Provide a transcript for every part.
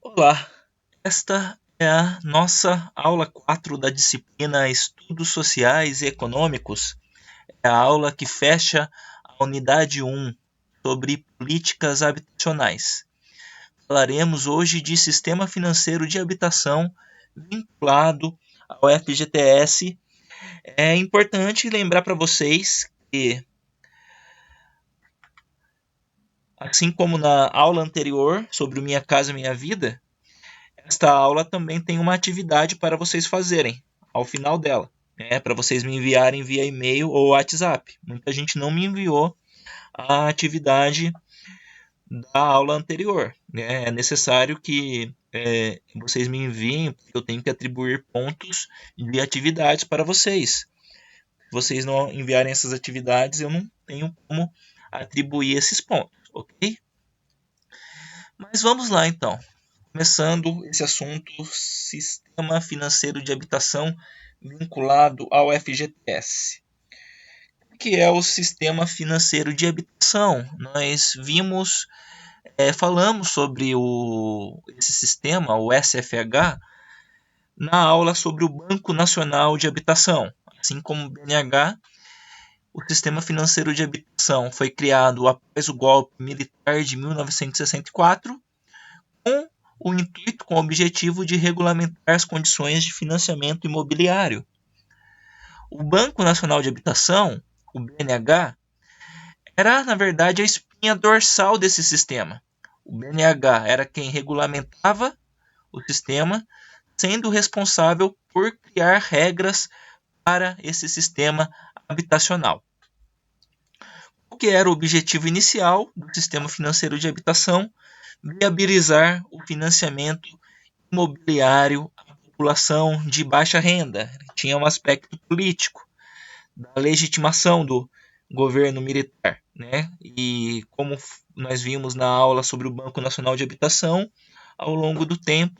Olá, esta é a nossa aula 4 da disciplina Estudos Sociais e Econômicos. É a aula que fecha a unidade 1 sobre políticas habitacionais. Falaremos hoje de sistema financeiro de habitação vinculado ao FGTS. É importante lembrar para vocês que, assim como na aula anterior sobre o Minha Casa Minha Vida, esta aula também tem uma atividade para vocês fazerem ao final dela, né? Para vocês me enviarem via e-mail ou WhatsApp. Muita gente não me enviou a atividade da aula anterior, né? É necessário que vocês me enviem, porque eu tenho que atribuir pontos de atividades para vocês. Se vocês não enviarem essas atividades, eu não tenho como atribuir esses pontos, ok? Mas vamos lá então. Começando esse assunto, sistema financeiro de habitação vinculado ao FGTS. O que é o sistema financeiro de habitação? Nós falamos sobre esse sistema, o SFH, na aula sobre o Banco Nacional de Habitação. Assim como o BNH, o sistema financeiro de habitação foi criado após o golpe militar de 1964, com com o objetivo de regulamentar as condições de financiamento imobiliário. O Banco Nacional de Habitação, o BNH, era, na verdade, a espinha dorsal desse sistema. O BNH era quem regulamentava o sistema, sendo responsável por criar regras para esse sistema habitacional. O que era o objetivo inicial do sistema financeiro de habitação? Viabilizar o financiamento imobiliário à população de baixa renda. Tinha um aspecto político da legitimação do governo militar, né? E como nós vimos na aula sobre o Banco Nacional de Habitação, ao longo do tempo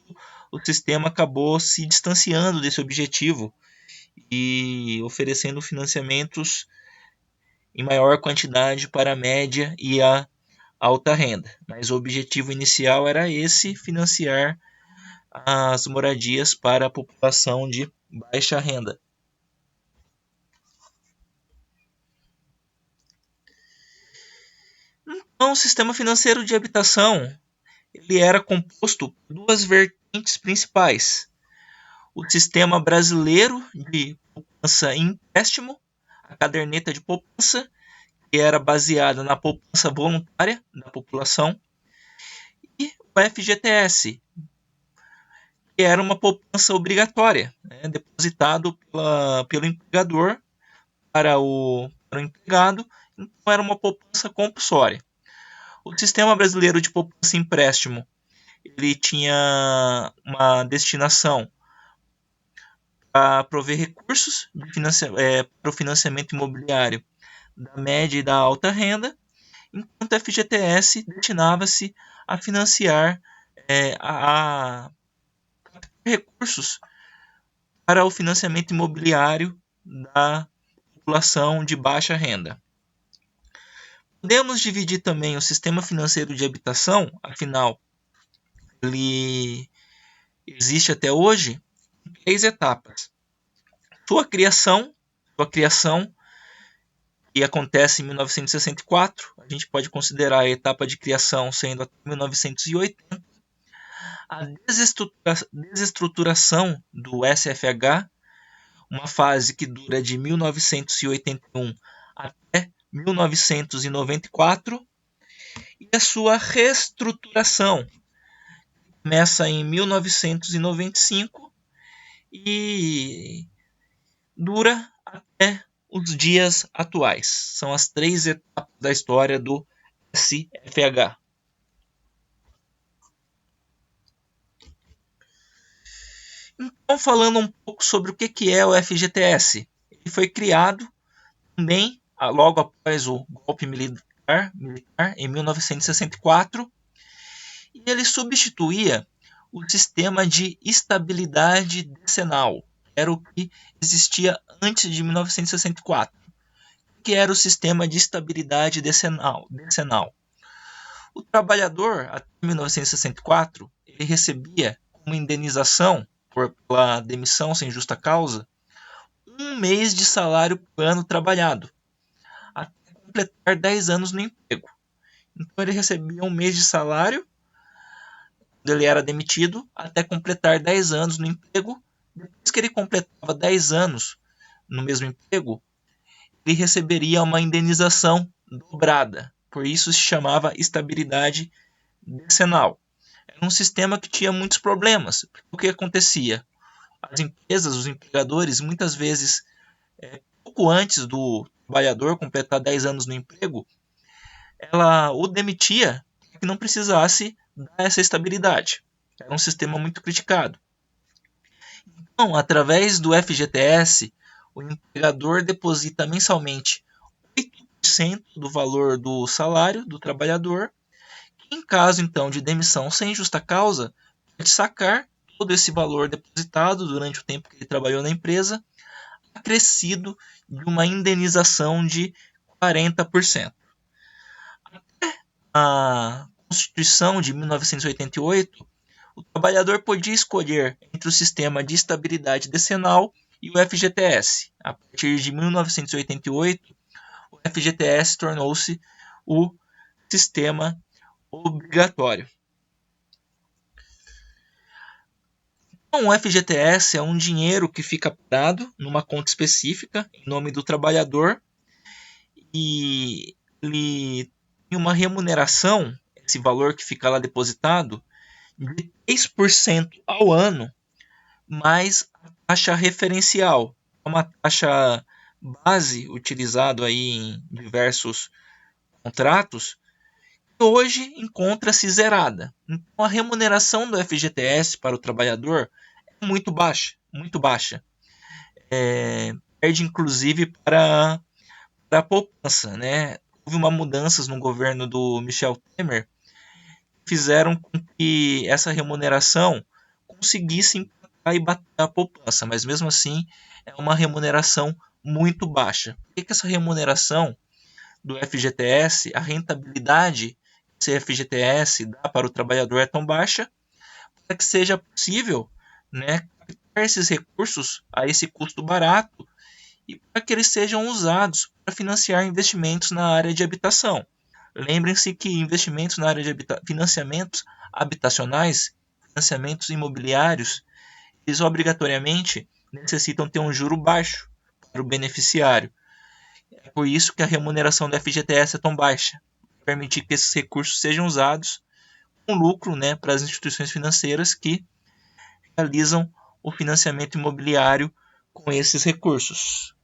o sistema acabou se distanciando desse objetivo e oferecendo financiamentos em maior quantidade para a média e a alta renda. Mas o objetivo inicial era esse: financiar as moradias para a população de baixa renda. Então, o sistema financeiro de habitação ele era composto por duas vertentes principais: o sistema brasileiro de poupança e empréstimo, a caderneta de poupança, que era baseada na poupança voluntária da população, e o FGTS, que era uma poupança obrigatória, né, depositado pelo empregador para o empregado, então era uma poupança compulsória. O sistema brasileiro de poupança e empréstimo ele tinha uma destinação para prover recursos para o financiamento imobiliário da média e da alta renda, enquanto a FGTS destinava-se a financiar a recursos para o financiamento imobiliário da população de baixa renda. Podemos dividir também o sistema financeiro de habitação, afinal, ele existe até hoje, em 3 etapas. Sua criação, que acontece em 1964, a gente pode considerar a etapa de criação sendo até 1980. A desestruturação do SFH, uma fase que dura de 1981 até 1994, e a sua reestruturação, começa em 1995 e dura até os dias atuais. São as 3 etapas da história do SFH. Então, falando um pouco sobre o que é o FGTS. Ele foi criado também logo após o golpe militar em 1964, e ele substituía o sistema de estabilidade decenal, era o que existia antes de 1964, que era o sistema de estabilidade decenal. O trabalhador, até 1964, ele ele recebia como indenização pela demissão sem justa causa 1 mês de salário por ano trabalhado, até completar 10 anos no emprego. Então ele recebia 1 mês de salário quando ele era demitido, até completar 10 anos no emprego. Depois que ele completava 10 anos no mesmo emprego, ele receberia uma indenização dobrada. Por isso se chamava estabilidade decenal. Era um sistema que tinha muitos problemas. O que acontecia? As empresas, os empregadores, muitas vezes, pouco antes do trabalhador completar 10 anos no emprego, ela o demitia para que não precisasse dar essa estabilidade. Era um sistema muito criticado. Então, através do FGTS, o empregador deposita mensalmente 8% do valor do salário do trabalhador, que em caso então de demissão sem justa causa, pode sacar todo esse valor depositado durante o tempo que ele trabalhou na empresa, acrescido de uma indenização de 40%. A Constituição de 1988, o trabalhador podia escolher entre o sistema de estabilidade decenal e o FGTS. A partir de 1988, o FGTS tornou-se o sistema obrigatório. Então, o FGTS é um dinheiro que fica parado numa conta específica, em nome do trabalhador, e ele tem uma remuneração, esse valor que fica lá depositado, de 3% ao ano, mais a taxa referencial, é uma taxa base utilizada aí em diversos contratos, que hoje encontra-se zerada. Então a remuneração do FGTS para o trabalhador é muito baixa, muito baixa. Perde inclusive para a poupança, né? Houve uma mudanças no governo do Michel Temer que fizeram com que essa remuneração conseguisse empatar e bater a poupança, mas mesmo assim é uma remuneração muito baixa. Por que essa remuneração do FGTS, a rentabilidade que esse FGTS dá para o trabalhador é tão baixa, para que seja possível, né, captar esses recursos a esse custo barato e para que eles sejam usados para financiar investimentos na área de habitação. Lembrem-se que investimentos na área de financiamentos habitacionais, financiamentos imobiliários, eles obrigatoriamente necessitam ter um juro baixo para o beneficiário. É por isso que a remuneração do FGTS é tão baixa, para permitir que esses recursos sejam usados com lucro, né, para as instituições financeiras que realizam o financiamento imobiliário com esses recursos.